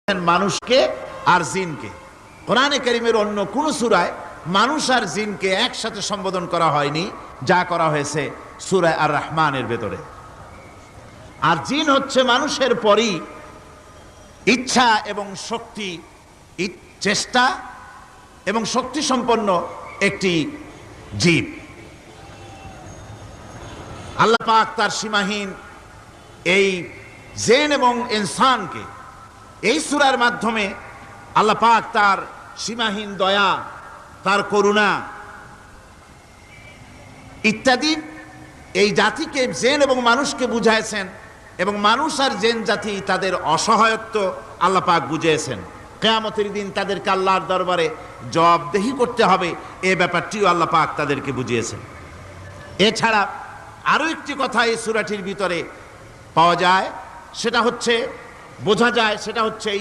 মানুষকে আর জিনকে। কোরআনে কারীমের অন্য কোন সূরায় মানুষ আর জিনকে একসাথে সম্বোধন করা হয়নি, যা করা হয়েছে সূরা আর রহমানের ভেতরে। আর জিন হচ্ছে মানুষের পরই ইচ্ছা এবং শক্তি, চেষ্টা এবং শক্তি সম্পন্ন একটি জীব। আল্লাহ পাক তার সীমাহীন এই জিন এবং ইনসানকে এই সূরার মাধ্যমে আল্লাহ পাক তার সীমাহীন দয়া, তার করুণা ইত্যাদি এই জাতিকে, জিন এবং মানুষকে বুঝাইছেন, এবং মানুষ আর জিন জাতি তাদের অসহায়ত্ব আল্লাহ পাক বুঝিয়েছেন। কিয়ামতের দিন তাদেরকে আল্লাহর দরবারে জবাবদেহি করতে হবে, এই ব্যাপারটিও আল্লাহ পাক তাদেরকে বুঝিয়েছেন। এছাড়া আরো একটি কথা এই সূরাটির ভিতরে পাওয়া যায়, সেটা হচ্ছে বোঝা যায়, সেটা হচ্ছে